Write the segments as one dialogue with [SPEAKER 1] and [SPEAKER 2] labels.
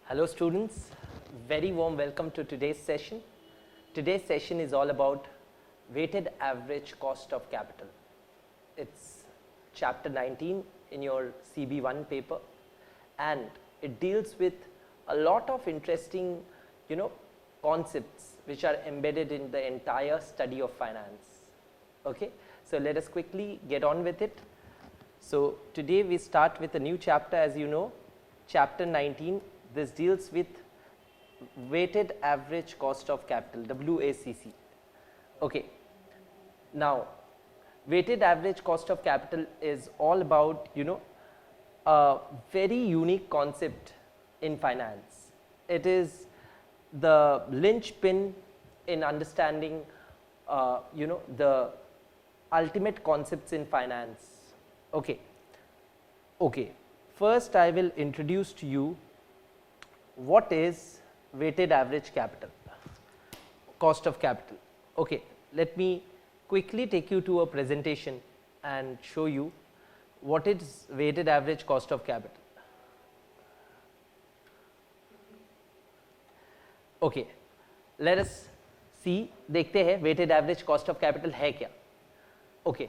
[SPEAKER 1] Hello students, very warm welcome to today's session. Today's session is all about weighted average cost of capital. It's chapter 19 in your CB1 paper, and it deals with a lot of interesting, concepts which are embedded in the entire study of finance. Okay, so let us quickly get on with it. So today we start with a new chapter, as you know, chapter 19. This deals with weighted average cost of capital, WACC. Okay, now weighted average cost of capital is all about, a very unique concept in finance. It is the linchpin in understanding, the ultimate concepts in finance. Okay, first I will introduce to you what is weighted average capital, cost of capital. Okay, let me quickly take you to a presentation and show you what is weighted average cost of capital. Okay, let us see, देखते हैं weighted average cost of capital है क्या. Okay,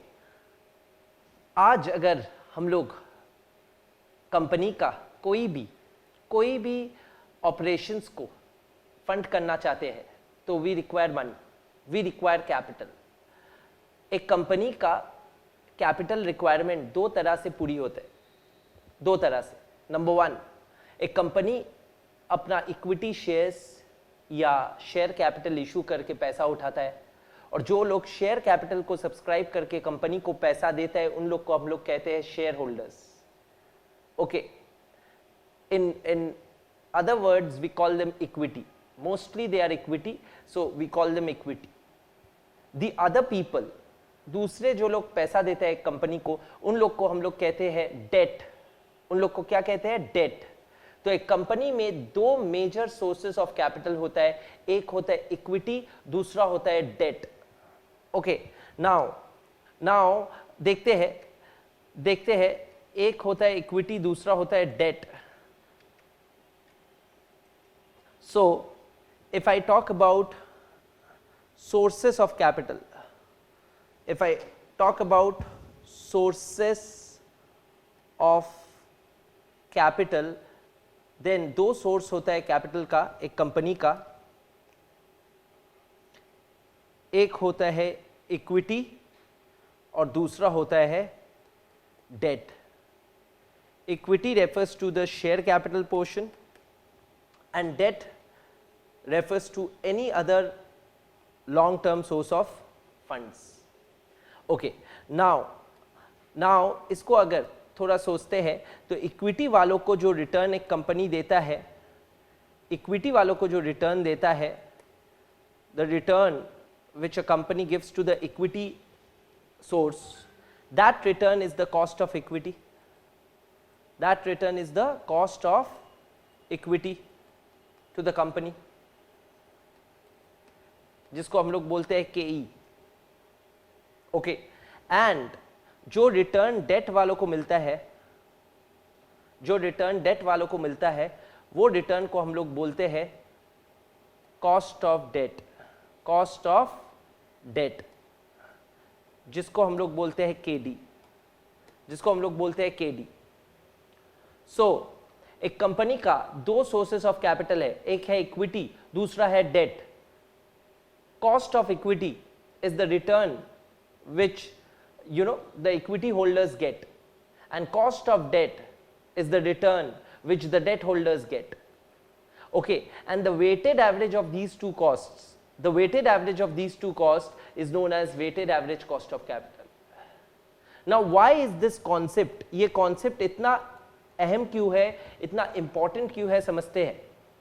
[SPEAKER 1] आज अगर हम लोग company का कोई भी ऑपरेशंस को फंड करना चाहते हैं तो we require money, we require capital. एक कंपनी का कैपिटल रिक्वायरमेंट दो तरह से पूरी होते हैं, दो तरह से. नंबर वन, एक कंपनी अपना इक्विटी शेयर्स या शेयर कैपिटल इशू करके पैसा उठाता है, और जो लोग शेयर कैपिटल को सब्सक्राइब करके कंपनी को पैसा देता है उन लोग को हम लोग कहते हैं share holders. Okay, in other words we call them equity. Mostly they are equity, so we call them equity. The other people, दूसरे जो लोग पैसा देते हैं कंपनी को, उन लोग को हम लोग कहते हैं डेट. उन लोग को क्या कहते हैं? डेट. तो एक कंपनी में दो मेजर सोर्सेस ऑफ कैपिटल होता है, एक होता है इक्विटी, दूसरा होता है डेट. ओके, नाउ देखते हैं एक होता है इक्विटी, दूसरा होता है date. So, if I talk about sources of capital, if I talk about sources of capital, then दो सोर्स होता है कैपिटल का एक कंपनी का. एक होता है इक्विटी और दूसरा होता है debt. Equity refers to the share capital portion and debt refers to any other long term source of funds. Okay, now इसको अगर थोड़ा सोचते हैं तो इक्विटी वालों को जो रिटर्न एक कंपनी देता है, इक्विटी वालों को जो रिटर्न देता है, the return which a company gives to the equity source, that return is the cost of equity. That return is the cost of equity to the company, जिसको हम लोग बोलते हैं KE. ओके, एंड जो return date वालों को मिलता है, वो रिटर्न को हम लोग बोलते हैं cost of debt. Cost of debt, जिसको हम लोग बोलते हैं KD. सो एक कंपनी का दो सोर्सेस ऑफ कैपिटल है, एक है इक्विटी, दूसरा है debt. Cost of equity is the return which the equity holders get, and cost of debt is the return which the debt holders get. Okay, and the weighted average of these two costs is known as weighted average cost of capital. Now why is this concept, ये concept इतना अहम क्यों है, इतना important क्यों है, समझते हैं.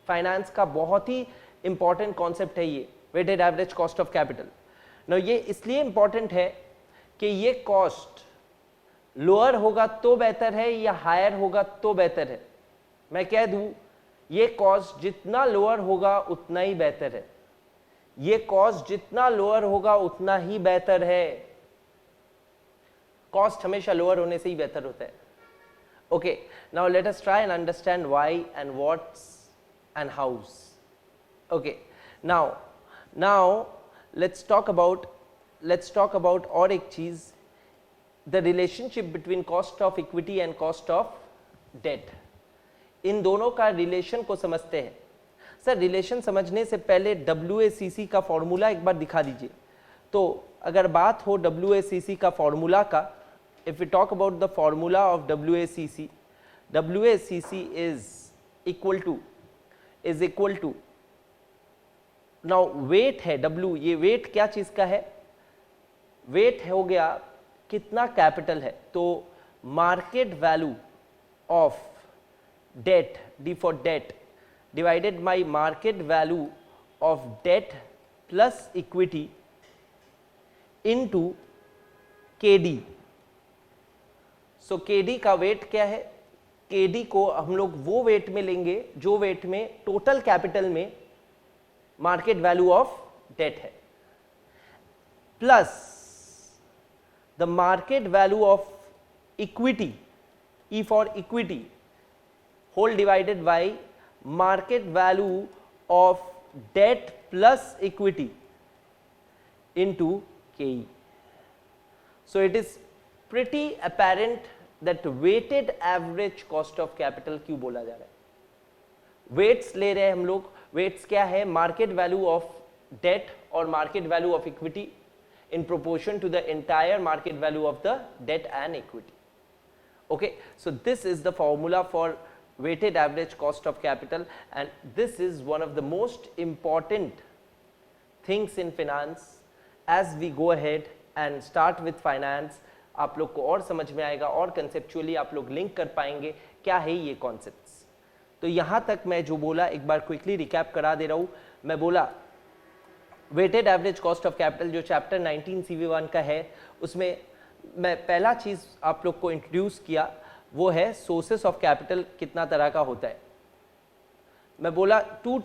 [SPEAKER 1] फाइनेंस का बहुत ही important concept है ये weighted average cost of capital. Now ये इसलिए important है कि ये cost लोअर होगा तो बेहतर है या हायर होगा तो बेहतर है. मैं कह दूं ये कॉस्ट जितना लोअर होगा उतना ही बेहतर है. ये कॉस्ट जितना लोअर होगा उतना ही बेहतर है. कॉस्ट हमेशा लोअर होने से ही बेहतर होता है. Okay, now let us try and understand why and what's and house. Okay, now let's talk about और एक चीज, the relationship between cost of equity and cost of debt. इन दोनों का रिलेशन को समझते हैं. सर रिलेशन समझने से पहले WACC का फॉर्मूला एक बार दिखा दीजिए. तो अगर बात हो WACC का फॉर्मूला का, if we talk about the formula of WACC is equal to now weight है W, ये weight क्या चीज का है? weight हो गया कितना कैपिटल है, तो market value of debt, D for debt divided by market value of debt plus equity into KD. So KD का वेट क्या है? KD को हम लोग वो वेट में लेंगे जो वेट में टोटल कैपिटल में मार्केट वैल्यू ऑफ डेट है, plus the market value of equity, E for equity, whole divided by market value of debt plus equity into KE. So it is pretty apparent that weighted average cost of capital क्यों बोला जा रहा है? Weights ले रहे हैं हम लोग. वेट्स क्या है? मार्केट वैल्यू ऑफ डेट और market value of equity in proportion to the entire market value of the debt and equity. Okay, so this is the formula for weighted average cost of capital, and this is one of the most important things in finance. As we go ahead and start with finance, आप लोग को और समझ में आएगा और conceptually आप लोग लिंक कर पाएंगे क्या है ये कॉन्सेप्ट्स. तो यहाँ तक मैं जो बोला एक बार क्विकली रिकैप करा दे रहा हूँ. मैं बोला weighted average cost of capital जो चैप्टर 19 CV1 का है, उसमें मैं पहला चीज़ आप लोग को इंट्रोड्यूस किया वो है सोर्सेस ऑफ कैपिटल कितना तरह का होता है. मैं बोला two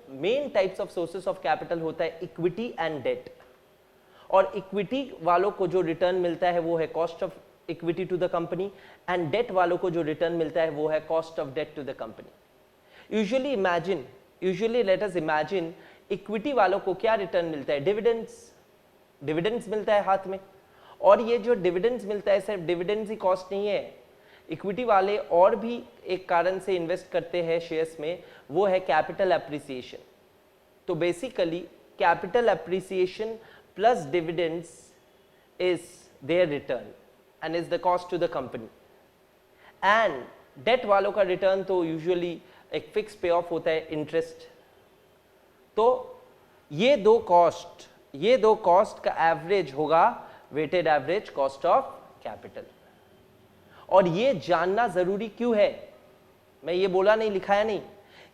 [SPEAKER 1] main types of sources of capital होता है, इक्विटी एंड डेट. और इक्विटी वालों को जो रिटर्न मिलता है वो है cost of equity to the company, and debt वालों को जो रिटर्न मिलता है वो है cost of debt to the company. Usually let us imagine equity वालों को क्या रिटर्न मिलता है? डिविडेंड्स मिलता है हाथ में. और ये जो डिविडेंड्स मिलता है सिर्फ डिविडेंड्स ही कॉस्ट नहीं है. इक्विटी वाले और भी एक कारण से इन्वेस्ट करते हैं शेयर्स में, वो है कैपिटल एप्रिसिएशन. तो basically capital appreciation plus dividends is their return and is the cost to the company. And debt वालों का रिटर्न तो यूजुअली एक फिक्स पे ऑफ होता है, इंटरेस्ट. तो ये दो कॉस्ट का एवरेज होगा weighted average cost of capital. और ये जानना जरूरी क्यों है? मैं ये बोला नहीं, लिखाया नहीं.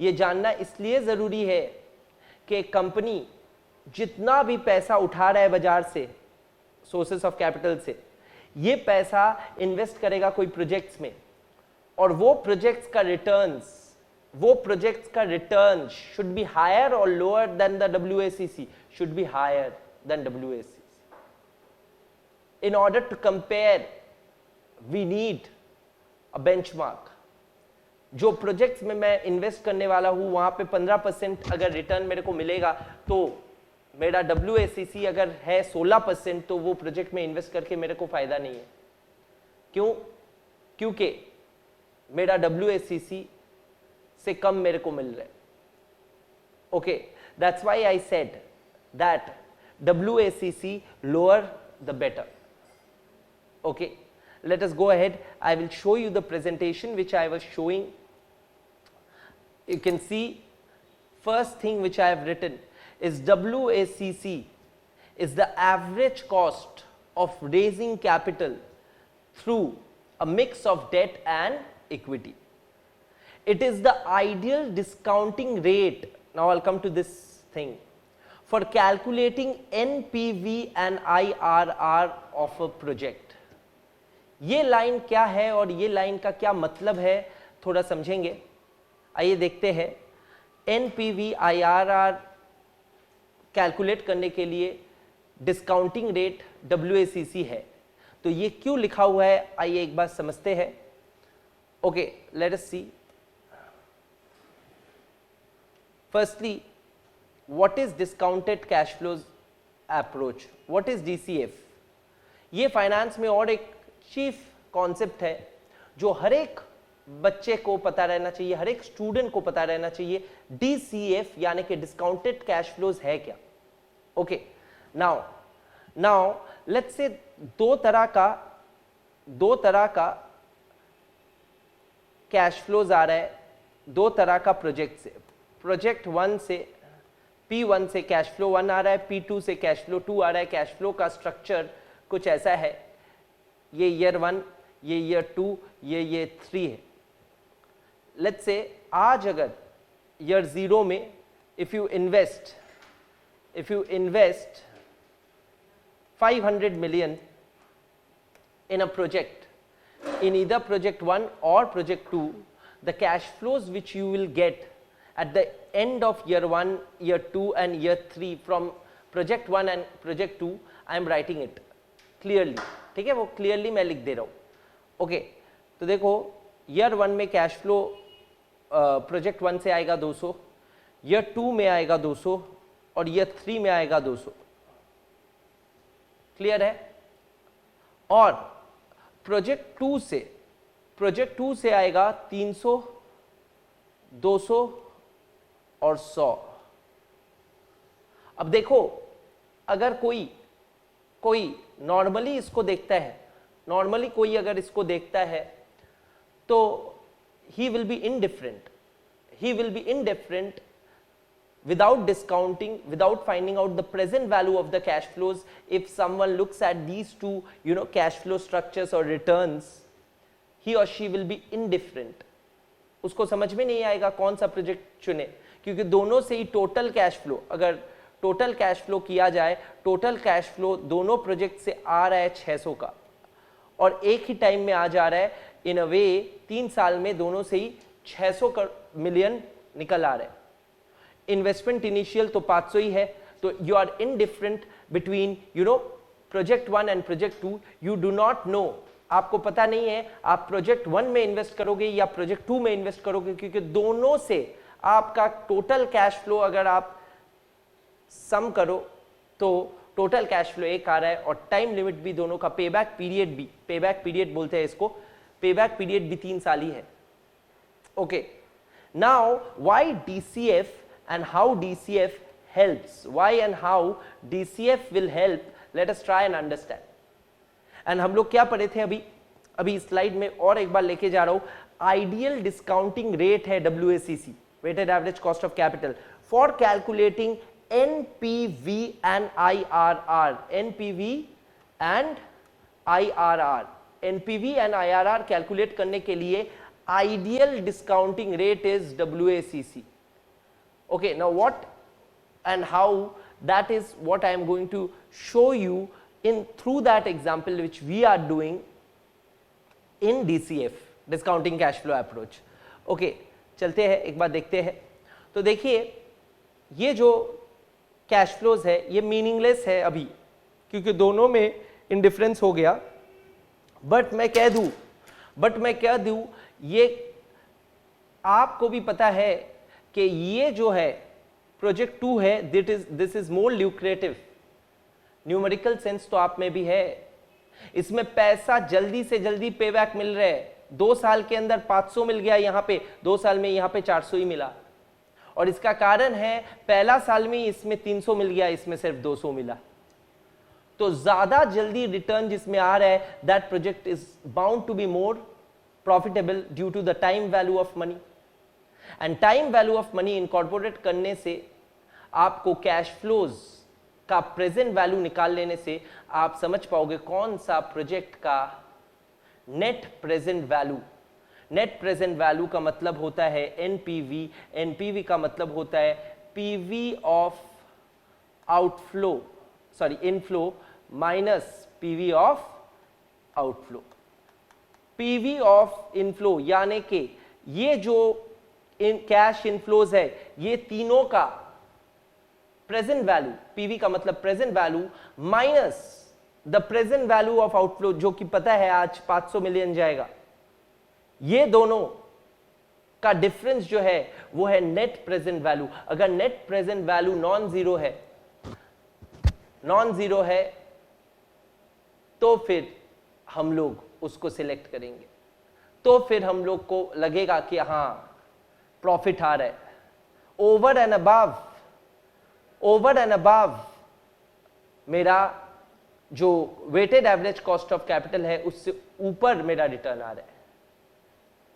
[SPEAKER 1] ये जानना इसलिए जरूरी है कि कंपनी जितना भी पैसा उठा रहा है बाजार से, सोर्सेस ऑफ कैपिटल से, ये पैसा इन्वेस्ट करेगा कोई प्रोजेक्ट्स में, और वो प्रोजेक्ट्स का रिटर्न शुड बी हायर और lower than the WACC, should be higher than WACC. In order to compare, we need a benchmark. जो प्रोजेक्ट्स में मैं इन्वेस्ट करने वाला हूं वहां पे 15% अगर रिटर्न मेरे को मिलेगा, तो मेरा WACC अगर है 16%, तो वो प्रोजेक्ट में इन्वेस्ट करके मेरे को फायदा नहीं है. क्यों? क्योंकि मेरा WACC से कम मेरे को मिल रहा है. Okay, that's why I said that WACC lower the better. Okay, let us go ahead. I will show you the presentation which I was showing. You can see first thing which I have written is WACC is the average cost of raising capital through a mix of debt and equity. It is the ideal discounting rate. Now I'll come to this thing. For calculating NPV and IRR of a project. ये line क्या है और ये line का क्या मतलब है थोड़ा समझेंगे. आइए देखते हैं. NPV IRR कैलकुलेट करने के लिए डिस्काउंटिंग रेट WACC है. तो ये क्यों लिखा हुआ है आइए एक बार समझते हैं. Okay, let us see. Firstly what is discounted cash flows approach, what is DCF? ये फाइनेंस में और एक चीफ कॉन्सेप्ट है जो हर एक बच्चे को पता रहना चाहिए, हर एक स्टूडेंट को पता रहना चाहिए। डीसीएफ यानी कि डिस्काउंटेड कैश फ्लोज है क्या? ओके, नाउ लेट्स से दो तरह का कैश फ्लोज आ रहा है, दो तरह का प्रोजेक्ट से। प्रोजेक्ट 1 से P1 से कैश फ्लो 1 आ रहा है, P2 से कैश फ्लो 2 आ रहा है। कैश फ्लो का स्ट्रक्चर कुछ ऐसा है, ये ईयर 1, ये ईयर 2, ये ईयर 3 है। लेट्स से आज अगर ईयर 0 में if you invest 500 million in a project, in either project 1 or project 2, the cash flows which you will get at the end of year 1, year 2 and year 3 from project 1 and project 2, I am writing it clearly, ठीक है, वो clearly मैं लिख दे रहा हूँ। Okay, तो देखो year 1 में कैश फ्लो प्रोजेक्ट 1 से आएगा 200, ईयर 2 में आएगा 200 और ईयर 3 में आएगा 200। क्लियर है? और प्रोजेक्ट 2 से आएगा 300, 200 और 100। अब देखो अगर कोई नॉर्मली इसको देखता है, नॉर्मली कोई अगर इसको देखता है तो he will be indifferent without discounting, without finding out the present value of the cash flows. If someone looks at these two, cash flow structures or returns, he or she will be indifferent. उसको समझ में नहीं आएगा कौन सा project चुने, क्योंकि दोनों से ही टोटल कैश फ्लो, अगर टोटल कैश फ्लो किया जाए, टोटल कैश फ्लो दोनों प्रोजेक्ट से आ रहा है 600 का, और एक ही टाइम में आ जा रहा है इन अ वे 3 साल में दोनों से ही 600 मिलियन निकल आ रहा है। इन्वेस्टमेंट इनिशियल तो 500 ही है, तो you are indifferent between project 1 and project 2। You do not know, आपको पता नहीं है आप प्रोजेक्ट 1 में इन्वेस्ट करोगे या प्रोजेक्ट 2 में इन्वेस्ट करोगे, क्योंकि दोनों से आपका टोटल कैश फ्लो अगर आप सम करो तो टोटल कैश फ्लो एक आ रहा है, और टाइम लिमिट भी दोनों का, पेबैक पीरियड बोलते हैं इसको, पेबैक पीरियड भी 3 साल ही है। Okay, now why DCF and how DCF helps, why and how DCF will help, let us try and understand. And हम लोग क्या पढ़े थे अभी स्लाइड में और एक बार लेके जा रहा हूं। आइडियल डिस्काउंटिंग रेट है WACC, weighted average cost of capital, for calculating NPV and IRR। NPV and IRR calculate करने के लिए ideal discounting rate is WACC। Okay, now what and how, that is what I am going to show you through that example which we are doing in DCF, discounting cash flow approach. Okay, चलते हैं एक बार देखते हैं। तो देखिए ये जो cash flows है ये मीनिंगलेस है अभी, क्योंकि दोनों में इंडिफरेंस हो गया। बट मैं कह दूं ये आपको भी पता है कि ये जो है प्रोजेक्ट 2 है, this is more lucrative. Numerical sense तो आप में भी है, इसमें पैसा जल्दी से जल्दी पेबैक मिल रहा है। 2 साल के अंदर 500 मिल गया, यहाँ पे 2 साल में यहाँ पे 400 ही मिला, और इसका कारण है पहला साल में इसमें 300 मिल गया, इसमें सिर्फ 200 मिला। तो ज्यादा जल्दी रिटर्न जिसमें आ रहा है, that project is bound to be more profitable due to the time value of money. And time value of money incorporate करने से आपको कैश फ्लोज का प्रेजेंट वैल्यू निकाल लेने से आप समझ पाओगे कौन सा प्रोजेक्ट का net present value. Net present value का मतलब होता है एनपीवी, एनपीवी का मतलब होता है PV of outflow, sorry inflow minus PV of outflow. PV of inflow यानी कि ये जो कैश इनफ्लोज है, ये तीनों का प्रेजेंट वैल्यू, पीवी का मतलब present value minus the present value of outflow, जो कि पता है आज 500 मिलियन जाएगा। ये दोनों का डिफरेंस जो है वो है नेट प्रेजेंट वैल्यू। अगर net present value non zero है तो फिर हम लोग उसको सिलेक्ट करेंगे, तो फिर हम लोग को लगेगा कि हाँ प्रॉफिट आ रहा है। ओवर एंड अबव मेरा जो weighted average cost of capital है उससे ऊपर मेरा रिटर्न आ रहा है।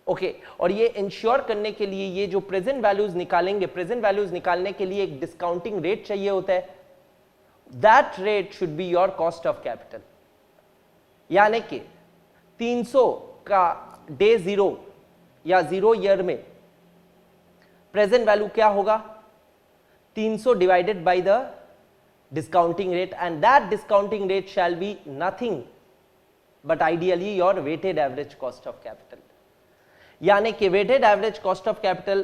[SPEAKER 1] ओके, और ये इंश्योर करने के लिए ये जो प्रेजेंट वैल्यूज निकालेंगे, प्रेजेंट वैल्यूज निकालने के लिए एक डिस्काउंटिंग रेट चाहिए होता है। That rate should be your cost of capital. यानी कि 300 का डे जीरो या जीरो ईयर में प्रेजेंट वैल्यू क्या होगा, 300 divided by the discounting rate, and that discounting rate shall be nothing but ideally your weighted average cost of capital। यानी कि weighted average cost of capital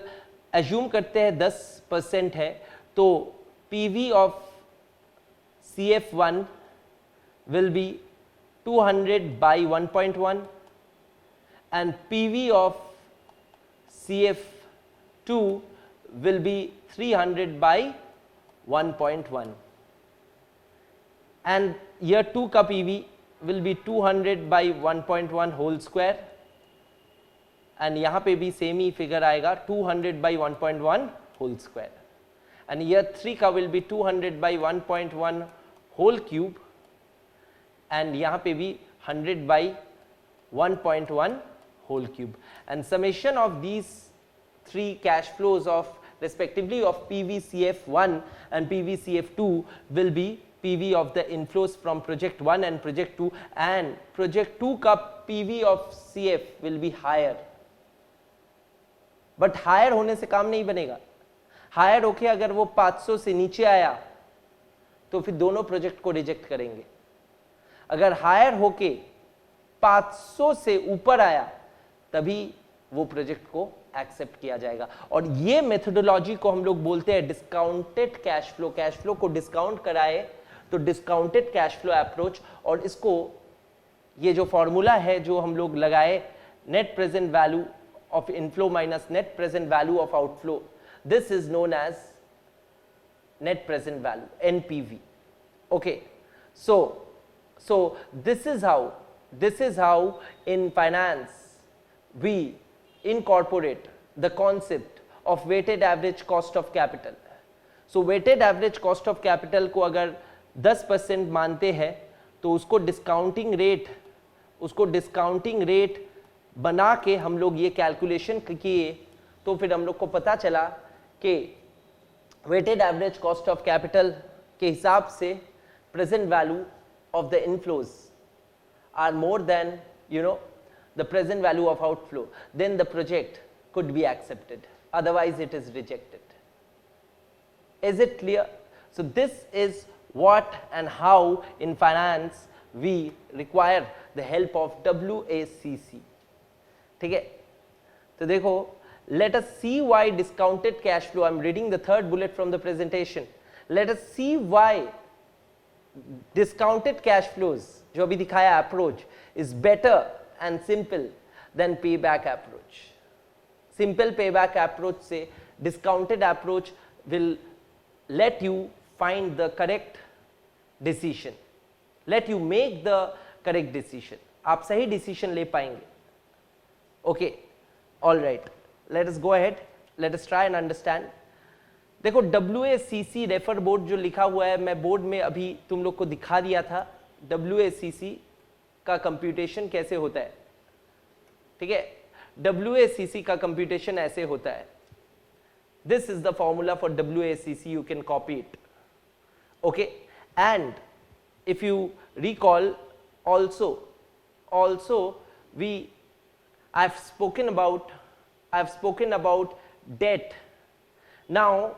[SPEAKER 1] assume करते हैं 10% है, तो PV of CF1 will be 200 by 1.1 and PV of CF2 will be 300 by 1.1 and year 2 का PV will be 200 by 1.1 whole square and यहाँ पे भी सेम ही फिगर आएगा 200 by 1.1 whole square and year 3 का will be 200 by 1.1 whole cube and यहाँ पे भी 100 by 1.1 whole cube and summation of these three cash flows of respectively of PVCF1 and PVCF2 will be PV of the inflows from project 1 and project 2 and project 2 का PV of CF will be higher, but higher होने से काम नहीं बनेगा। Higher होके अगर वो 500 से नीचे आया तो फिर दोनों प्रोजेक्ट को रिजेक्ट करेंगे। अगर हायर होके 500 से ऊपर आया तभी वो प्रोजेक्ट को एक्सेप्ट किया जाएगा। और ये मेथोडोलॉजी को हम लोग बोलते हैं discounted cash flow. Cash flow को डिस्काउंट कराए तो डिस्काउंटेड कैश फ्लो अप्रोच। और इसको ये जो फॉर्मूला है जो हम लोग लगाए, net present value of inflow minus net present value of outflow, this is known as net present value, NPV. Okay, so this is how in finance we incorporate the concept of weighted average cost of capital। so weighted average cost of capital को अगर 10% मानते हैं तो उसको discounting rate बना के हम लोग ये कैलकुलेशन किए, तो फिर हम लोग को पता चला कि weighted average cost of capital के हिसाब से present value of the inflows are more than the present value of outflow, then the project could be accepted, otherwise it is rejected। Is it clear? So this is what and how in finance we require the help of WACC। ठीक है, तो देखो, let us see why discounted cash flow, I'm reading the third bullet from the presentation, let us see why discounted cash flows जो अभी दिखाया approach is better and simple than payback approach। simple payback approach से discounted approach will let you find the correct decision, let you make the correct decision, आप सही decision ले पाएंगे। okay, all right, let us go ahead, let us try and understand। देखो WACC refer board जो लिखा हुआ है, मैं बोर्ड में अभी तुम लोग को दिखा दिया था WACC का कंप्यूटेशन कैसे होता है। ठीक है, WACC का कंप्यूटेशन ऐसे होता है, this is the formula for WACC, you can copy it. Okay, and if you recall also we I've spoken about debt। now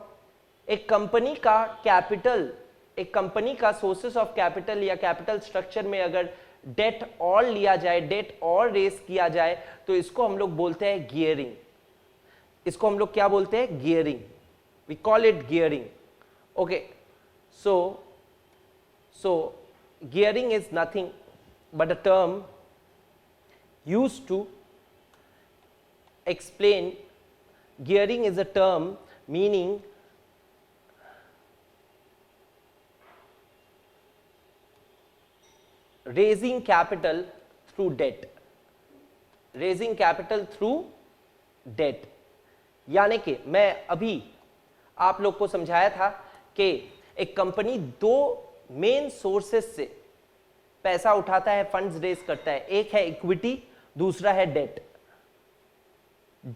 [SPEAKER 1] एक कंपनी का कैपिटल, एक कंपनी का सोर्सेस ऑफ कैपिटल या कैपिटल स्ट्रक्चर में अगर डेट और लिया जाए, डेट और रेस किया जाए, तो इसको हम लोग बोलते हैं गियरिंग। इसको हम लोग क्या बोलते हैं? Gearing. We call it gearing. Okay, so gearing is nothing but a term used to explain gearing is a term meaning raising capital through debt, raising capital through debt। यानी कि मैं अभी आप लोग को समझाया था कि एक कंपनी दो मेन सोर्सेस से पैसा उठाता है, फंड्स रेज करता है, एक है इक्विटी, दूसरा है डेट।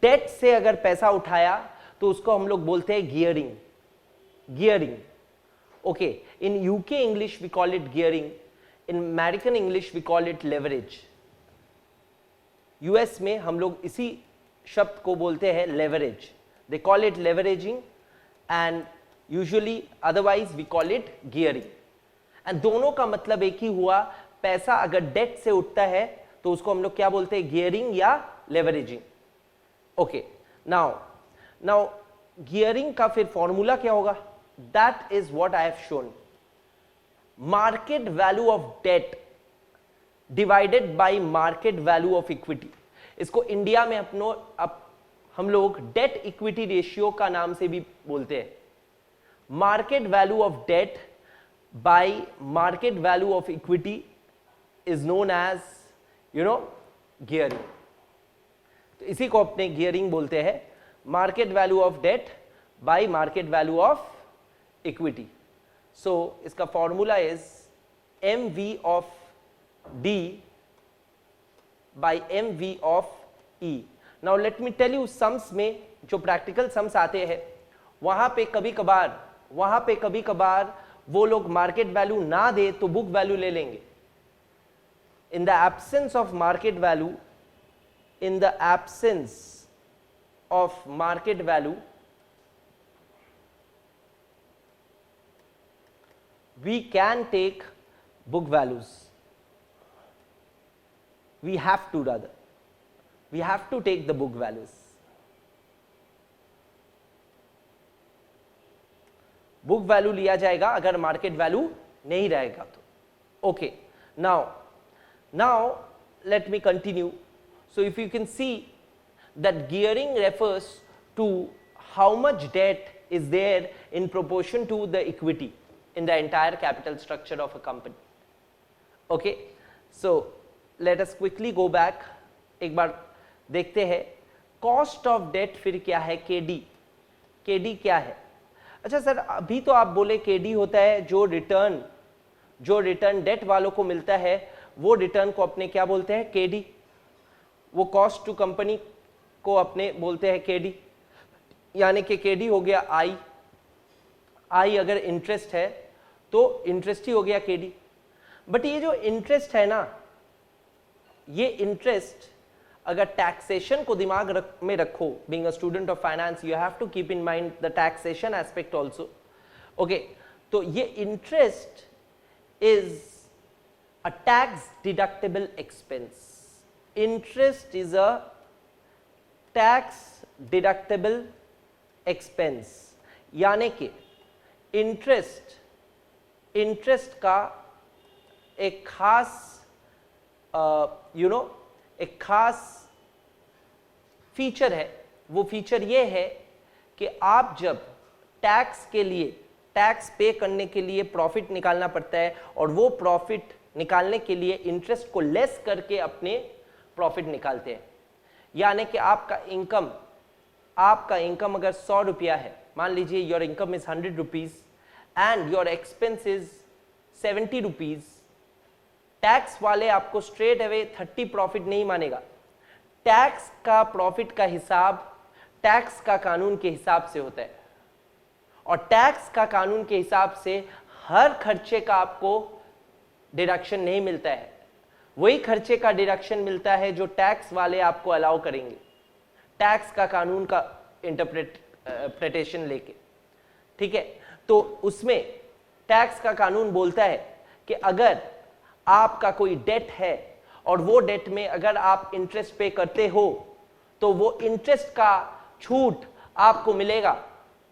[SPEAKER 1] डेट से अगर पैसा उठाया तो उसको हम लोग बोलते हैं gearing, gearing. Okay, in UK English we call it gearing, in American English we call it leverage. US में हम लोग इसी शब्द को बोलते हैं leverage, they call it leveraging and usually otherwise we call it gearing. And दोनों का मतलब एक ही हुआ, पैसा अगर डेट से उठता है तो उसको हम लोग क्या बोलते हैं, गियरिंग या लेवरेजिंग। ओके, नाउ गियरिंग का फिर फॉर्मूला क्या होगा, that is what I have shown, market value of date divided by market value of equity. इसको इंडिया में हम लोग डेट इक्विटी रेशियो का नाम से भी बोलते हैं। Market value of debt by market value of equity is known as gearing. तो इसी को अपने गियरिंग बोलते हैं, market value of debt by market value of equity. So इसका formula is MV of D by MV of E। Now let me tell you, sums में जो practical sums आते हैं वहां पे कभी कभार वो लोग मार्केट वैल्यू ना दे तो बुक वैल्यू ले लेंगे। In the absence of market value, in the absence of market value we can take book values, we have to take the book values। Book value लिया जाएगा अगर मार्केट वैल्यू नहीं रहेगा तो। Okay, now let me continue. So if you can see that gearing refers to how much debt is there in proportion to the equity in the entire capital structure of a company। Okay, so let us quickly go back, एक बार देखते हैं cost of debt फिर क्या है, KD क्या है। अच्छा sir, अभी तो आप बोले KD होता है जो रिटर्न डेट वालों को मिलता है, वो रिटर्न को अपने क्या बोलते हैं, KD। वो कॉस्ट टू कंपनी को अपने बोलते हैं KD, यानी कि KD हो गया I अगर इंटरेस्ट है तो इंटरेस्ट ही हो गया KD। बट ये जो इंटरेस्ट है ना, ये इंटरेस्ट अगर टैक्सेशन को दिमाग में रखो, being a student of finance you have to keep in mind the taxation aspect also. Okay, तो ये interest is a tax deductible expense. Interest is a tax deductible expense, यानी कि इंटरेस्ट का एक खास एक खास फीचर है। वो फीचर ये है कि आप जब टैक्स पे करने के लिए प्रॉफिट निकालना पड़ता है, और वो प्रॉफिट निकालने के लिए इंटरेस्ट को लेस करके अपने प्रॉफिट निकालते हैं। यानी कि आपका इनकम अगर 100 रुपया है, मान लीजिए your income is 100 rupees and your expense is 70 rupees, tax वाले आपको स्ट्रेट अवे 30 प्रॉफिट नहीं मानेगा। टैक्स का प्रॉफिट का हिसाब टैक्स का कानून के हिसाब से होता है, और टैक्स का कानून के हिसाब से हर खर्चे का आपको डिडक्शन नहीं मिलता है, वही खर्चे का डिडक्शन मिलता है जो टैक्स वाले आपको अलाउ करेंगे, टैक्स का कानून का इंटरप्रिटेशन लेके। ठीक है, तो उसमें टैक्स का कानून बोलता है कि अगर आपका कोई डेट है और वो डेट में अगर आप इंटरेस्ट पे करते हो तो वो इंटरेस्ट का छूट आपको मिलेगा,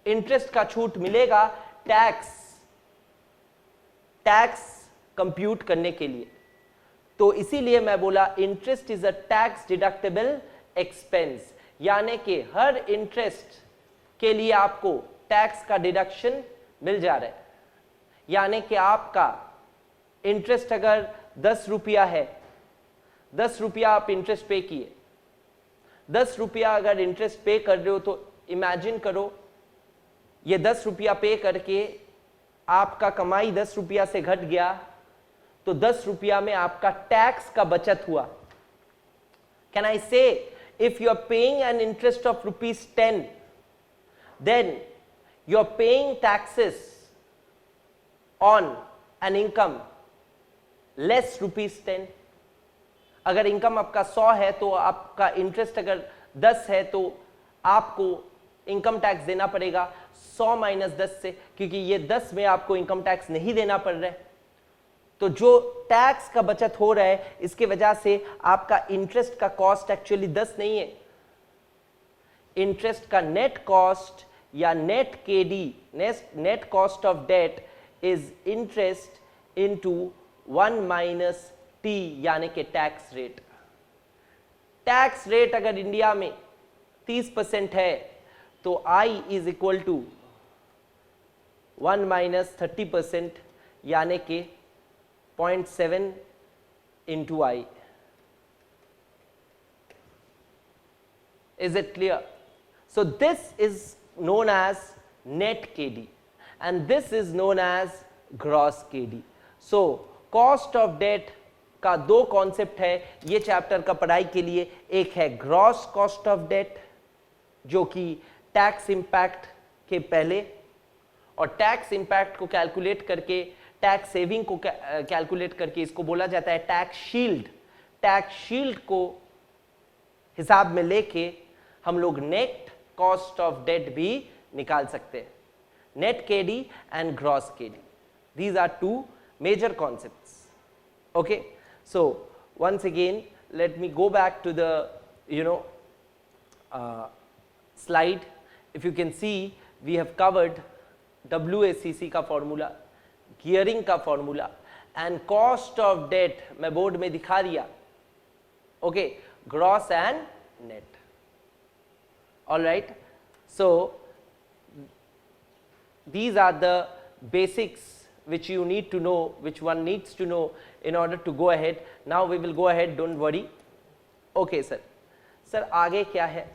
[SPEAKER 1] इंटरेस्ट का छूट मिलेगा टैक्स कंप्यूट करने के लिए। तो इसीलिए मैं बोला interest is a tax deductible expense, यानी कि हर इंटरेस्ट के लिए आपको टैक्स का डिडक्शन मिल जा रहा है। यानी कि आपका इंटरेस्ट अगर 10 रुपया है, 10 रुपया आप इंटरेस्ट पे किए, 10 रुपया अगर इंटरेस्ट पे कर रहे हो तो इमेजिन करो ये 10 रुपया पे करके आपका कमाई 10 रुपया से घट गया तो 10 रुपया में आपका टैक्स का बचत हुआ। कैन आई से if you are paying an interest of rupees 10, then you are paying taxes on an income less rupees 10। अगर इनकम आपका 100 है तो आपका इंटरेस्ट अगर 10 है तो आपको इनकम टैक्स देना पड़ेगा 100 माइनस 10 से, क्योंकि ये 10 में आपको इनकम टैक्स नहीं देना पड़ रहा है। तो जो टैक्स का बचत हो रहा है इसके वजह से आपका इंटरेस्ट का कॉस्ट एक्चुअली 10 नहीं है। इंटरेस्ट का नेट कॉस्ट या net KD, net cost of debt is interest into 1 minus T, यानी कि टैक्स रेट। टैक्स रेट अगर इंडिया में 30% है तो I is equal to 1 minus 30%, यानी कि 0.7 into I. Is it clear? So this is known as net KD and this is known as gross KD. So cost of debt का दो concept है ये चैप्टर का पढ़ाई के लिए। एक है ग्रॉस कॉस्ट ऑफ डेट जो कि टैक्स इंपैक्ट के पहले, और टैक्स इंपैक्ट को कैलकुलेट करके, टैक्स सेविंग को कैलकुलेट करके इसको बोला जाता है टैक्स शील्ड। टैक्स शील्ड को हिसाब में लेके हम लोग नेट कॉस्ट ऑफ डेट भी निकाल सकते हैं। Net KD and gross KD, these are two major concepts. Okay, so once again let me go back to the slide. If you can see we have covered WACC का formula, gearing का formula and cost of debt मैं board में दिखा दिया। Okay, gross and net. Alright, so these are the basics which you need to know, which one needs to know in order to go ahead. Now we will go ahead, don't worry. Okay sir, sir आगे क्या है?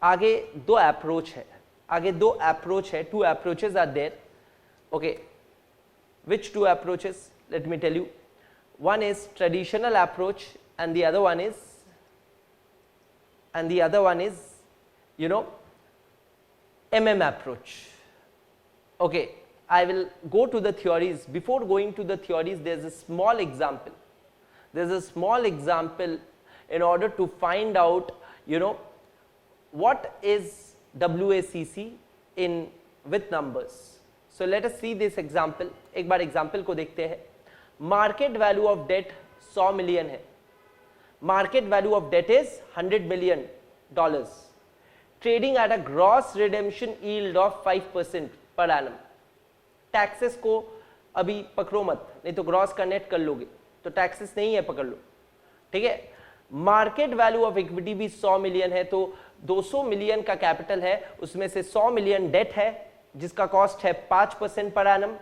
[SPEAKER 1] आगे दो approach है, आगे दो approach है, two approaches are there. Okay, which two approaches? Let me tell you. One is traditional approach and the other one is you know MM approach. Okay, I will go to the theories. Before going to the theories, there's a small example. There's a small example in order to find out, you know, what is WACC in with numbers. So let us see this example. एक बार example को देखते हैं. Market value of debt 100 million है. Market value of debt is $100 million. Trading at a gross redemption yield of 5% per annum. Taxes को अभी पकड़ो मत, नहीं तो ग्रॉस का नेट कर लोगे, तो टैक्सेस नहीं है, पकड़ लो, ठीक है। मार्केट वैल्यू ऑफ इक्विटी भी 100 मिलियन है, तो 200 मिलियन का कैपिटल है, उसमें से 100 मिलियन डेट है जिसका कॉस्ट है 5% पर एनम,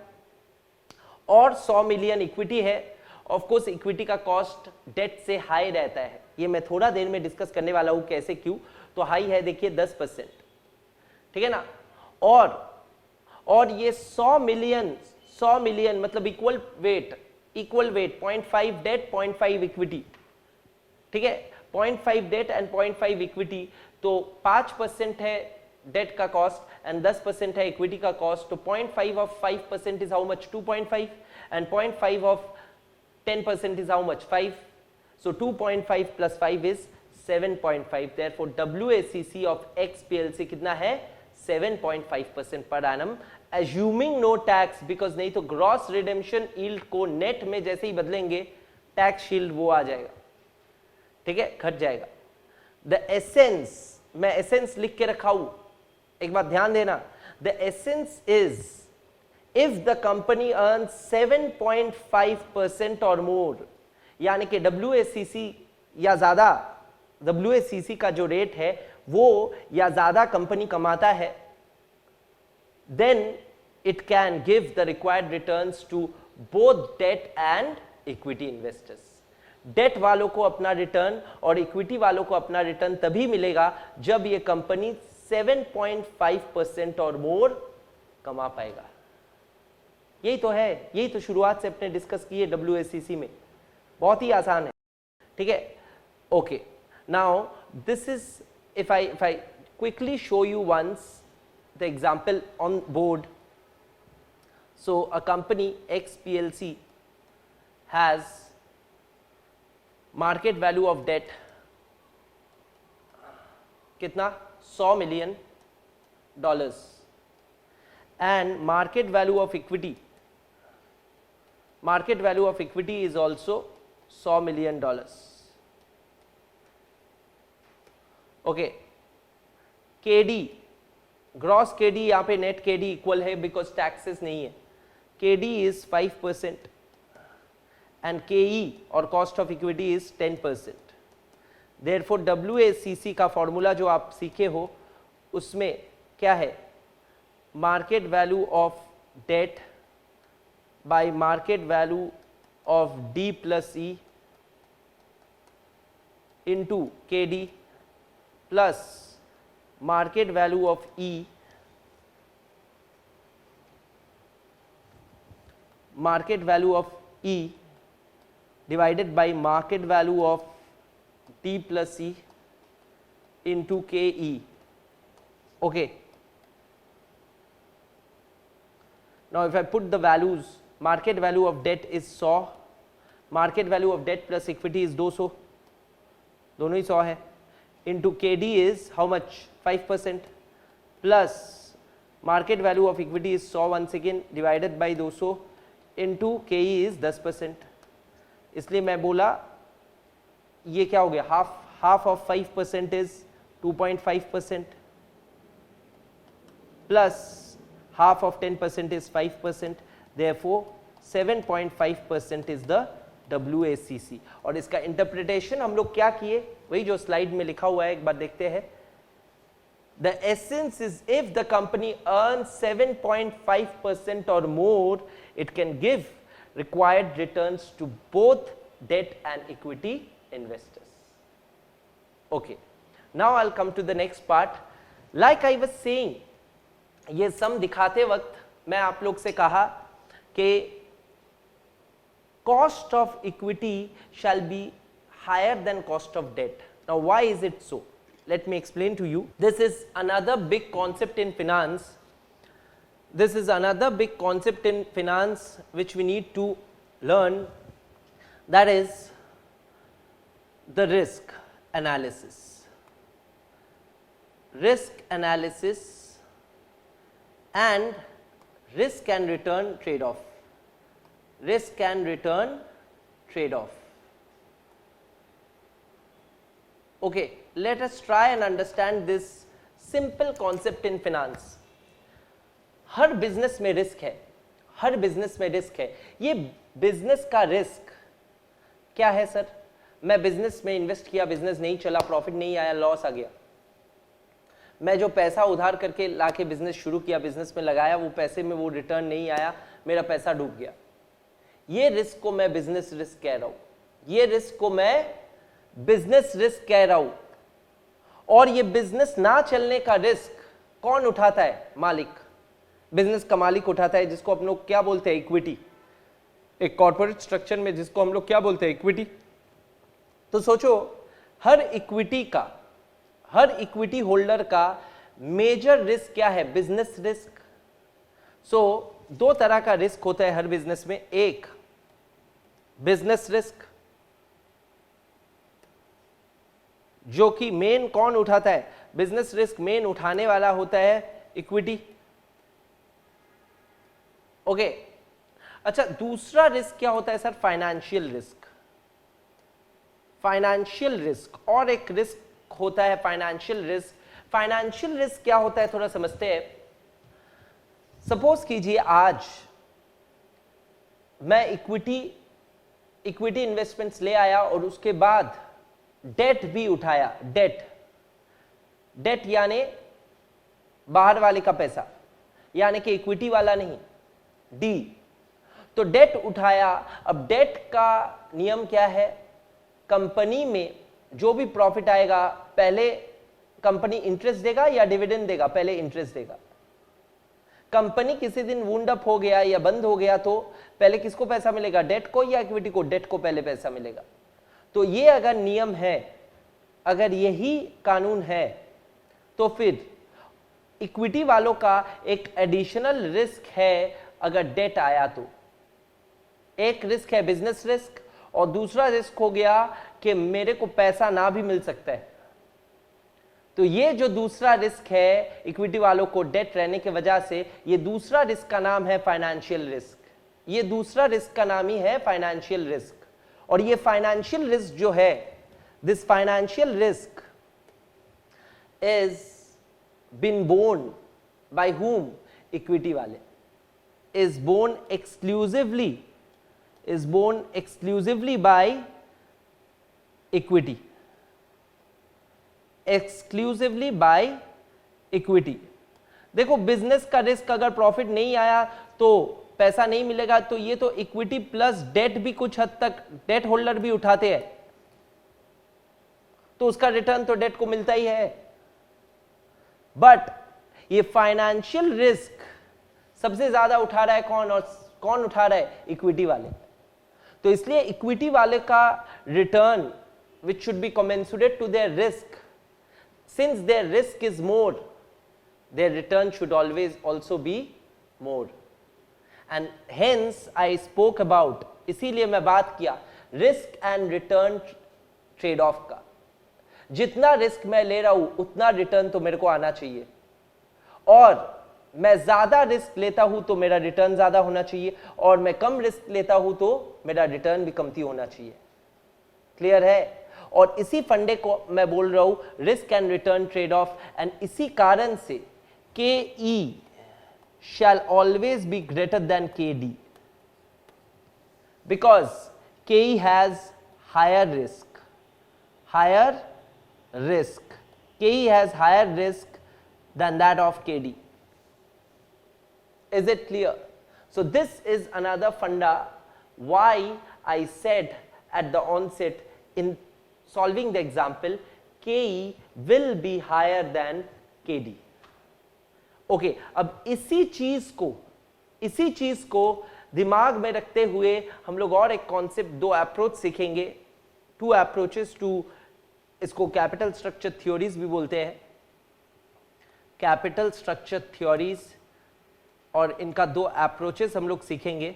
[SPEAKER 1] और 100 मिलियन इक्विटी है। ऑफ कोर्स इक्विटी का कॉस्ट डेट से हाई रहता है, ये मैं थोड़ा देर में डिस्कस करने वाला हूं कैसे, क्यों। तो हाई है देखिए 10%, ठीक है ना। और ये 100 मिलियन मतलब इक्वल वेट 0.5 डेट 0.5 इक्विटी, ठीक है। 0.5 डेट एंड 0.5 इक्विटी, तो 5% है डेट का कॉस्ट एंड 10% है इक्विटी का कॉस्ट। तो 0.5 of 5% is how much? 2.5 and 0.5 of 10% is how much? 5। So 2.5 plus 5 is 7.5। Therefore WACC of X PLC कितना है? 7.5% per annum, assuming no tax, because नहीं तो ग्रॉस रिडेम्पशन यील्ड को net में जैसे ही बदलेंगे टैक्स शील्ड वो आ जाएगा, ठीक है, घट जाएगा। द एसेंस, मैं एसेंस लिख के रखा हूं, एक बात ध्यान देना। The essence is if the company earn 7.5% और मोर, यानी कि WACC या ज्यादा, WACC का जो रेट है वो या ज्यादा कंपनी कमाता है, then it can give the required returns to both debt and equity investors. Debt वालों को अपना रिटर्न और इक्विटी वालों को अपना रिटर्न तभी मिलेगा जब ये कंपनी 7.5% और मोर कमा पाएगा। यही तो है, यही तो शुरुआत से अपने डिस्कस की है WACC में, बहुत ही आसान है, ठीक है। Okay, now this is if I quickly show you once the example on board. So a company X PLC has market value of debt कितना $100 million and market value of equity is also $100 million. Okay, KD gross KD यहाँ पे net KD equal है because taxes नहीं है, KD is 5% and KE और cost of equity is 10%। Therefore WACC का formula जो आप सीखे हो उसमें क्या है, market value of debt by market value of D plus E into KD plus market value of E divided by market value of D plus E into KE. Okay, now if I put the values, market value of debt is 100, market value of debt plus equity is 200, दोनों ही 100 है, into KD is how much, 5%, plus market value of equity is 100 once again divided by 200 into KE is 10%। इसलिए मैं बोला ये क्या हो गया, half of 5% is 2.5% plus half of 10% is 5%, therefore 7.5% is the WACC। और इसका इंटरप्रिटेशन हम लोग क्या किए, वही जो स्लाइड में लिखा हुआ है, एक बार देखते हैं। The essence is if the company earns 7.5% or more, it can give required returns to both debt and equity investors. Okay, now I'll come to the next part. Like I was saying, ये सम दिखाते वक्त मैं आप लोग से कहा कि cost of equity shall be higher than cost of debt. Now why is it so? Let me explain to you. This is another big concept in finance. This is another big concept in finance which we need to learn, that is the risk analysis. Risk analysis and risk and return trade-off. Risk and return trade-off. Okay, let us try and understand this simple concept in finance. Her business में risk है, हर business में risk है। ये business का risk क्या है sir? मैं business में इन्वेस्ट किया, बिजनेस नहीं चला, प्रॉफिट नहीं आया, लॉस आ गया। मैं जो पैसा उधार करके लाके बिजनेस शुरू किया, बिजनेस में लगाया, वो पैसे में वो रिटर्न नहीं आया, मेरा पैसा डूब गया। ये रिस्क को मैं बिजनेस रिस्क कह रहा हूं, ये रिस्क को मैं बिजनेस रिस्क कह रहा हूं। और ये बिजनेस ना चलने का रिस्क कौन उठाता है? मालिक, बिजनेस का मालिक उठाता है, जिसको हम लोग क्या बोलते हैं? इक्विटी। एक कॉर्पोरेट स्ट्रक्चर में जिसको हम लोग क्या बोलते हैं? इक्विटी। तो सोचो, हर इक्विटी होल्डर का मेजर रिस्क क्या है? Business risk. सो दो तरह का रिस्क होता है हर बिजनेस में। एक बिजनेस रिस्क, जो कि मेन कौन उठाता है? बिजनेस रिस्क मेन उठाने वाला होता है इक्विटी। ओके, अच्छा, दूसरा रिस्क क्या होता है sir? Financial risk. Financial risk और एक रिस्क होता है फाइनेंशियल रिस्क। फाइनेंशियल रिस्क क्या होता है थोड़ा समझते हैं। सपोज कीजिए आज मैं इक्विटी इन्वेस्टमेंट्स ले आया और उसके बाद डेट भी उठाया। डेट डेट यानी बाहर वाले का पैसा, यानी कि इक्विटी वाला नहीं, डी। तो डेट उठाया। अब डेट का नियम क्या है, कंपनी में जो भी प्रॉफिट आएगा पहले कंपनी इंटरेस्ट देगा या डिविडेंड देगा, पहले इंटरेस्ट देगा। कंपनी किसी दिन वुंड अप हो गया या बंद हो गया तो पहले किसको पैसा मिलेगा, डेट को या इक्विटी को, डेट को पहले पैसा मिलेगा। तो ये अगर नियम है, अगर यही कानून है, तो फिर इक्विटी वालों का एक एडिशनल रिस्क है अगर डेट आया तो। एक रिस्क है बिजनेस रिस्क और दूसरा रिस्क हो गया कि मेरे को पैसा ना भी मिल सकता है। तो ये जो दूसरा रिस्क है इक्विटी वालों को डेट रहने की वजह से, ये दूसरा रिस्क का नाम है फाइनेंशियल रिस्क। ये दूसरा रिस्क का नाम ही है फाइनेंशियल रिस्क। और ये फाइनेंशियल रिस्क जो है, this financial risk is been borne by whom, equity वाले, is borne exclusively by equity, exclusively by equity। देखो बिजनेस का रिस्क, अगर प्रॉफिट नहीं आया तो पैसा नहीं मिलेगा, तो ये तो इक्विटी प्लस डेट भी कुछ हद तक डेट होल्डर भी उठाते हैं, तो उसका रिटर्न तो डेट को मिलता ही है। बट ये फाइनेंशियल रिस्क सबसे ज्यादा उठा रहा है कौन, और कौन उठा रहा है, इक्विटी वाले। तो इसलिए इक्विटी वाले का return which should be commensurate to their risk, since their risk is more, their return should always also be more. And hence I spoke about, इसीलिए मैं बात किया risk and return trade off का। जितना risk मैं ले रहा हूं उतना रिटर्न तो मेरे को आना चाहिए, और मैं ज्यादा रिस्क लेता हूं तो मेरा रिटर्न ज्यादा होना चाहिए, और मैं कम रिस्क लेता हूं तो मेरा रिटर्न भी कमती होना चाहिए। क्लियर है? और इसी फंडे को मैं बोल रहा हूं risk and return trade off. And इसी कारण से K E shall always be greater than K D, because K E has higher risk, higher risk. KE has higher risk than that of KD. Is it clear? So this is another funda why I said at the onset in solving the example KE will be higher than KD. Okay, अब इसी चीज को दिमाग में रखते हुए हम लोग और एक कॉन्सेप्ट, दो अप्रोच सीखेंगे, टू अप्रोचेस टू, इसको कैपिटल स्ट्रक्चर थ्योरीज भी बोलते हैं, कैपिटल स्ट्रक्चर थ्योरीज, और इनका दो अप्रोचेस हम लोग सीखेंगे।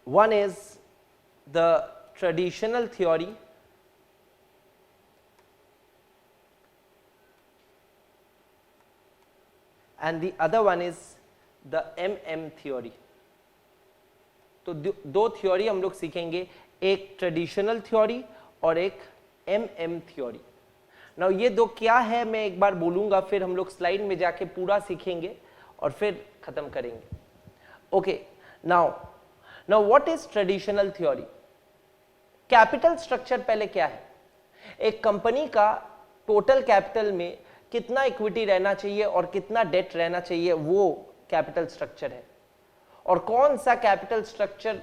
[SPEAKER 1] One is the traditional theory, and the other one is the MM theory। तो दो थ्योरी हम लोग सीखेंगे, एक ट्रेडिशनल थ्योरी और एक MM थ्योरी। नाउ ये दो क्या है मैं एक बार बोलूंगा, फिर हम लोग स्लाइड में जाके पूरा सीखेंगे और फिर खत्म करेंगे। Okay, now what is traditional theory? Capital structure पहले क्या है? एक कंपनी का टोटल कैपिटल में कितना इक्विटी रहना चाहिए और कितना डेट रहना चाहिए, वो कैपिटल स्ट्रक्चर है। और कौन सा कैपिटल स्ट्रक्चर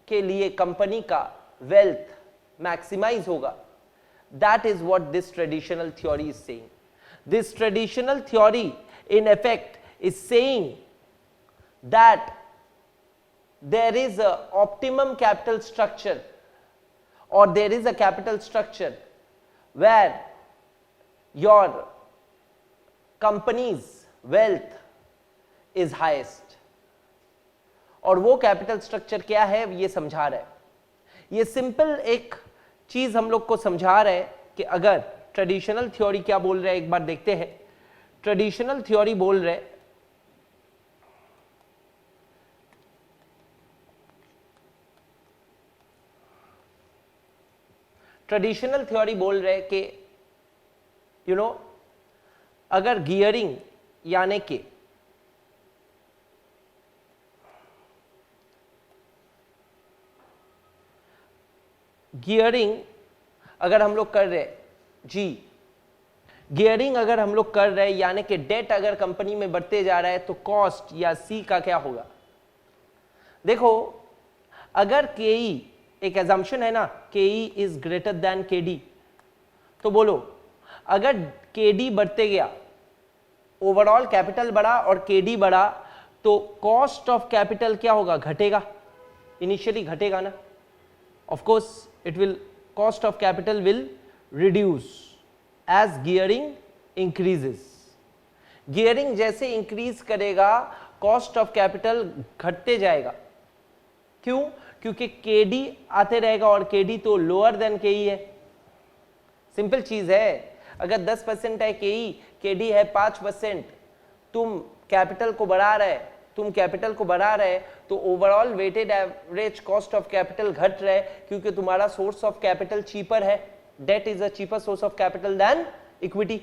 [SPEAKER 1] के लिए कंपनी का वेल्थ मैक्सिमाइज होगा, that is what this traditional theory is saying. This traditional theory in effect is saying that there is a optimum capital structure, or there is a capital structure where your company's wealth is highest। और वो capital structure क्या है ये समझा रहा है। ये simple एक चीज हम लोग को समझा रहा है कि अगर ट्रेडिशनल थ्योरी क्या बोल रहे हैं एक बार देखते हैं। ट्रेडिशनल थ्योरी बोल रहे, ट्रेडिशनल थ्योरी बोल रहे कि अगर गियरिंग यानी कि गियरिंग अगर हम लोग कर रहे जी, गियरिंग अगर हम लोग कर रहे हैं यानी कि डेट अगर कंपनी में बढ़ते जा रहा है तो कॉस्ट या सी का क्या होगा? देखो, अगर केई एक एजम्पशन है ना, केई इज ग्रेटर देन केडी, तो बोलो अगर केडी बढ़ते गया, ओवरऑल कैपिटल बढ़ा और केडी बढ़ा, तो कॉस्ट ऑफ कैपिटल क्या होगा? घटेगा, इनिशियली घटेगा ना। Of course it will, cost of capital will reduce as gearing increases. Gearing जैसे इंक्रीज करेगा कॉस्ट ऑफ कैपिटल घटते जाएगा। क्यों? क्योंकि केडी आते रहेगा और केडी तो लोअर देन केई है। सिंपल चीज है, अगर 10% है केई, केडी है 5%, तुम कैपिटल को बढ़ा रहे, तो overall weighted average cost of capital घट रहा है, क्योंकि तुम्हारा सोर्स ऑफ कैपिटल चीपर है। Debt is a cheaper source of capital than equity.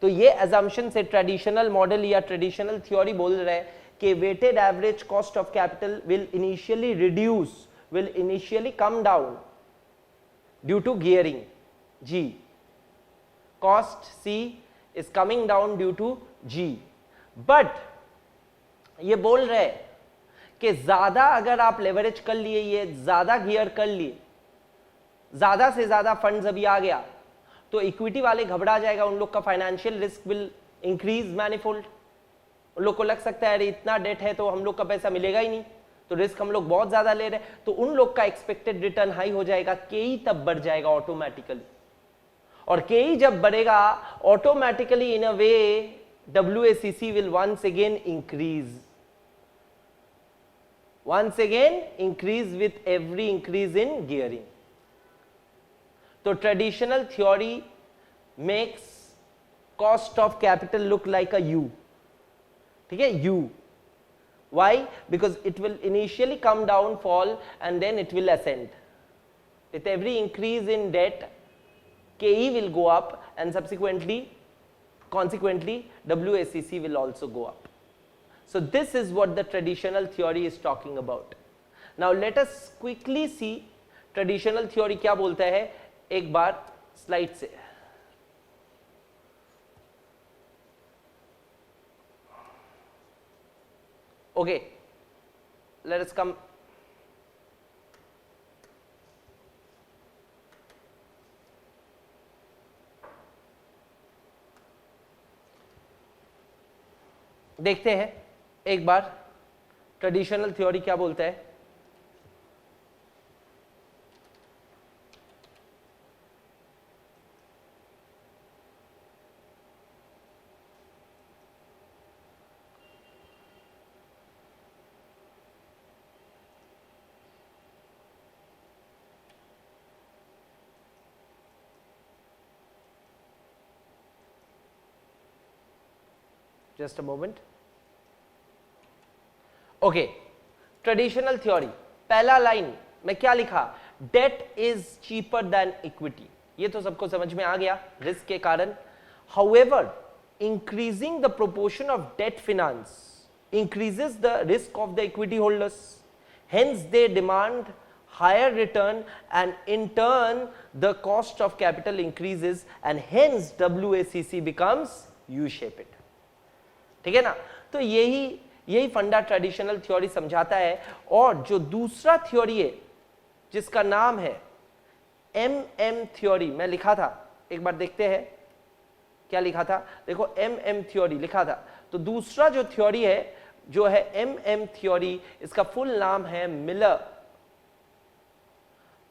[SPEAKER 1] तो ये assumption से ट्रेडिशनल मॉडल या ट्रेडिशनल थ्योरी बोल रहा है कि weighted average cost of capital will initially reduce, will initially come down due to gearing. G, cost C is coming down due to G. But ये बोल रहे हैं कि ज्यादा अगर आप लेवरेज कर लिए, ये ज्यादा गियर कर लिए, ज्यादा से ज्यादा फंड्स अभी आ गया, तो इक्विटी वाले घबरा जाएगा, उन लोग का financial risk will increase manifold. उन लोग को लग सकता है अरे इतना डेट है तो हम लोग का पैसा मिलेगा ही नहीं, तो रिस्क हम लोग बहुत ज्यादा ले रहे हैं, तो उन लोग का एक्सपेक्टेड रिटर्न हाई हो जाएगा, केई तब बढ़ जाएगा ऑटोमेटिकली। और केई जब बढ़ेगा automatically, in a way WACC will once again increase with every increase in gearing. तो traditional theory makes cost of capital look like a U, ठीक है, U. Why? Because it will initially come down, fall and then it will ascend. With every increase in debt, KE will go up and consequently WACC will also go up. So this is what the traditional theory is talking about. Now let us quickly see traditional theory क्या बोलता है, एक बार slide से। Okay, let us come. देखते हैं एक बार traditional theory क्या बोलता है। Just a moment. Okay, traditional theory पहला लाइन में क्या लिखा? Debt is cheaper than equity. ये तो सबको समझ में आ गया रिस्क के कारण। However, increasing the proportion of debt finance increases the risk of the equity holders, hence they demand higher return and in turn the cost of capital increases and hence WACC becomes U-shaped। ठीक है ना? तो यही फंडा traditional theory समझाता है। और जो दूसरा थ्योरी है जिसका नाम है MM थ्योरी, मैं लिखा था, एक बार देखते हैं क्या लिखा था। देखो MM थ्योरी लिखा था। तो दूसरा जो थ्योरी है जो है MM थ्योरी, इसका फुल नाम है मिलर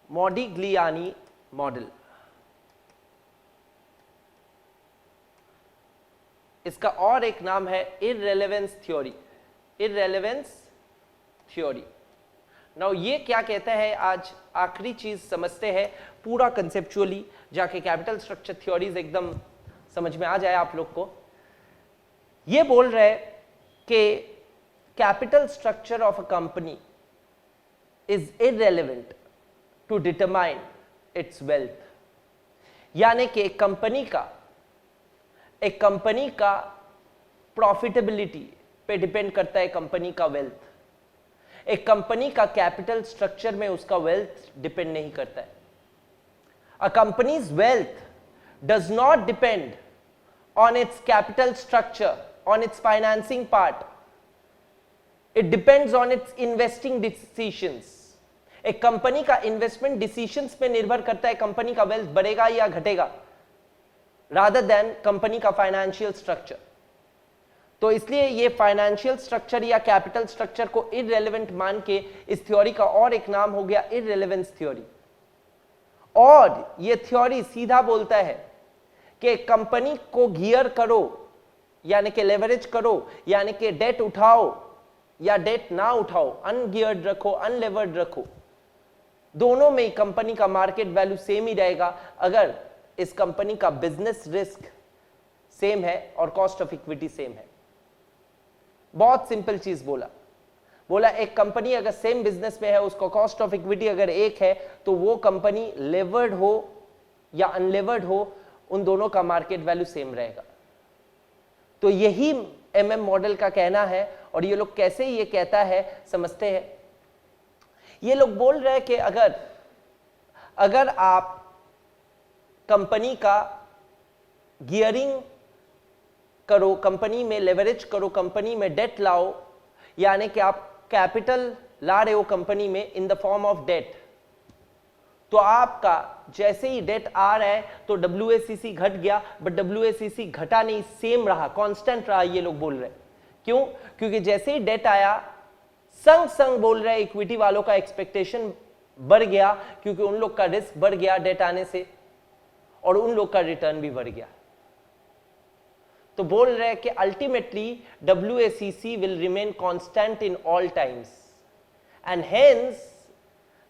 [SPEAKER 1] मोडिग्लियानी मॉडल। इसका और एक नाम है इररेलेवेंस थ्योरी। इररेलेवेंस थ्योरी। नाउ ये क्या कहता है, आज आखिरी चीज समझते हैं पूरा कंसेप्चुअली, जाके कैपिटल स्ट्रक्चर थ्योरीज एकदम समझ में आ जाए आप लोग को। ये बोल रहे कि capital structure of a company is irrelevant to determine its wealth. यानी कि कंपनी का एक कंपनी का प्रॉफिटेबिलिटी पे डिपेंड करता है कंपनी का वेल्थ। एक कंपनी का कैपिटल स्ट्रक्चर में उसका वेल्थ डिपेंड नहीं करता है। A company's wealth does not depend on its capital structure, on its financing part, it depends on its investing decisions. एक कंपनी का इन्वेस्टमेंट डिसीजंस पे निर्भर करता है कंपनी का वेल्थ बढ़ेगा या घटेगा, रादर देन कंपनी का फाइनेंशियल स्ट्रक्चर। तो इसलिए ये फाइनेंशियल स्ट्रक्चर या कैपिटल स्ट्रक्चर को इररिलेवेंट मान के इस थ्योरी का और एक नाम हो गया इररिलेवेंस थ्योरी। और ये थ्योरी सीधा बोलता है कि कंपनी को गियर करो यानी कि लेवरेज करो, यानी कि डेट उठाओ या डेट ना उठाओ, अनगियर्ड रखो अनलेवर्ड रखो, दोनों में कंपनी का मार्केट वैल्यू सेम ही रहेगा अगर इस कंपनी का बिजनेस रिस्क सेम है और कॉस्ट ऑफ इक्विटी सेम है। बहुत सिंपल चीज बोला एक कंपनी अगर सेम बिजनेस में है, उसका कॉस्ट ऑफ इक्विटी अगर एक है, तो वो कंपनी लेवर्ड हो या अनलेवर्ड हो, उन दोनों का मार्केट वैल्यू सेम रहेगा। तो यही एमएम मॉडल का कहना है। और ये लोग कैसे ये कहता है समझते हैं। ये लोग बोल रहे हैं कि अगर आप कंपनी का गियरिंग करो, कंपनी में लेवरेज करो, कंपनी में डेट लाओ, यानी कि आप कैपिटल ला रहे हो कंपनी में in the form of debt, तो आपका जैसे ही डेट आ रहा है तो WACC घट गया, बट WACC घटा नहीं, सेम रहा, कांस्टेंट रहा। ये लोग बोल रहे हैं क्यों? क्योंकि जैसे ही डेट आया संग संग बोल रहे हैं इक्विटी वालों का एक्सपेक्टेशन बढ़ गया, क्योंकि उन लोग का रिस्क बढ़ गया डेट आने से और उन लोग का रिटर्न भी बढ़ गया। तो बोल रहे हैं कि ultimately WACC will remain constant in all times and hence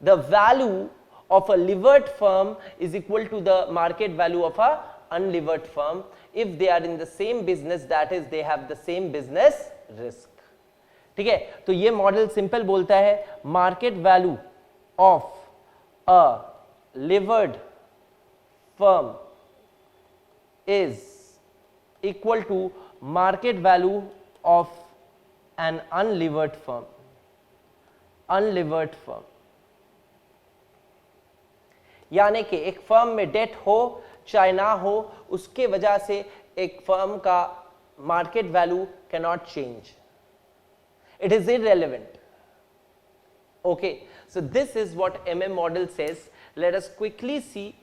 [SPEAKER 1] the value of a levered firm is equal to the market value of a unlevered firm if they are in the same business, that is they have the same business risk। ठीक है, तो ये model simple बोलता है market value of a levered firm is equal to market value of an unlevered firm। unlevered firm यानी कि एक firm में डेट हो चाहे ना हो, उसके वजह से एक फर्म का market value can not change, it is irrelevant. Okay, so this is what MM model says. Let us quickly see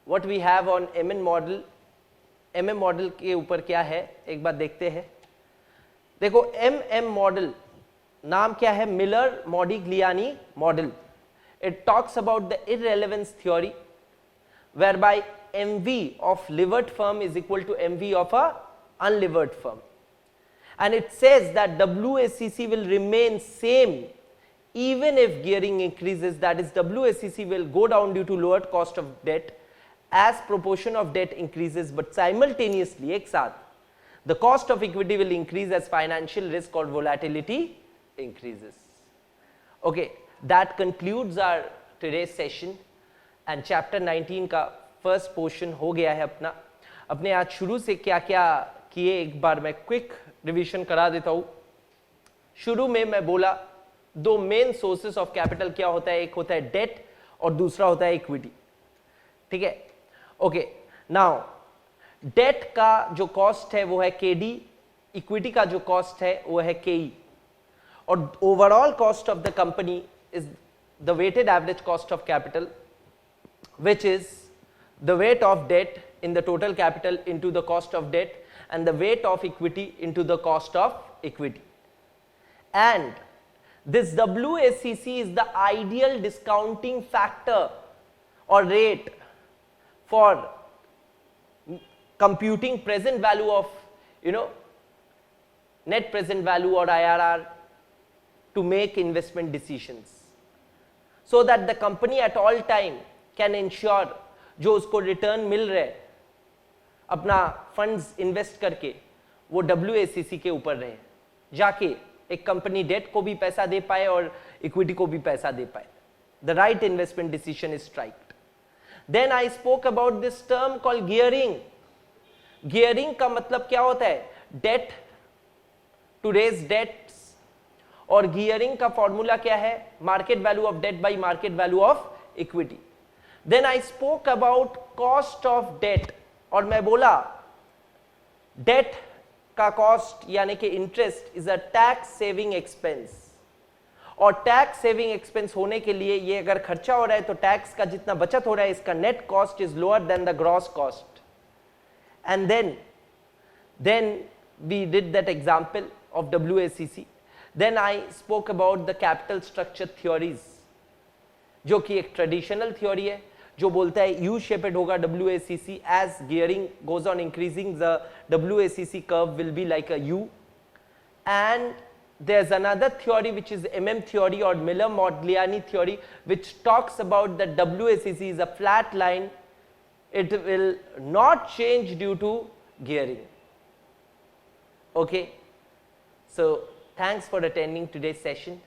[SPEAKER 1] what we have on MM model. MM model के ऊपर क्या है एक बार देखते हैं। देखो एमएम मॉडल नाम क्या है? Miller Modigliani model. It talks about the irrelevance theory whereby MV of levered firm is equal to MV of a unlevered firm, and it says that WACC will remain same even if gearing increases, that is WACC will go down due to lower cost of debt as proportion of debt increases, but simultaneously एक साथ the cost of equity will increase as financial risk or volatility increases। Okay, that concludes our today's session and chapter 19 का first portion हो गया है अपने आज शुरू से क्या क्या किए एक बार मैं क्विक रिवीजन करा देता हूँ। शुरू में मैं बोला दो मेन सोर्सेस ऑफ कैपिटल क्या होता है, एक होता है डेट और दूसरा होता है इक्विटी। ठीक है, ओके। नाउ डेट का जो कॉस्ट है वो है KD, इक्विटी का जो कॉस्ट है वो है KE, और overall cost of the company is the weighted average cost of capital, which is the weight of debt in the total capital into the cost of debt and the weight of equity into the cost of equity. And this WACC is the ideal discounting factor or rate for computing present value of, net present value or IRR to make investment decisions, so that the company at all time can ensure जो उसको return मिल रहे अपना funds invest करके वो WACC के ऊपर रहे, जाके एक कंपनी डेट को भी पैसा दे पाए और इक्विटी को भी पैसा दे पाए। The right investment decision is striked. Then I spoke about this term called gearing. Gearing का मतलब क्या होता है? डेट टू रेज डेट्स, और गियरिंग का फॉर्मूला क्या है? Market value of debt by market value of equity. Then I spoke about cost of debt, और मैं बोला डेट का कॉस्ट यानी कि interest is a tax saving expense, और टैक्स सेविंग एक्सपेंस होने के लिए ये अगर खर्चा हो रहा है तो टैक्स का जितना बचत हो रहा है इसका net cost is lower than the gross cost. And then we did that example of WACC. Then I spoke about the capital structure theories, जो कि एक ट्रेडिशनल थ्योरी है जो बोलता है यू शेपेड होगा WACC, as gearing goes on increasing the WACC curve will be like a U. And there's another theory which is MM theory or Miller-Modigliani theory, which talks about that WACC is a flat line, it will not change due to gearing. Okay, so thanks for attending today's session.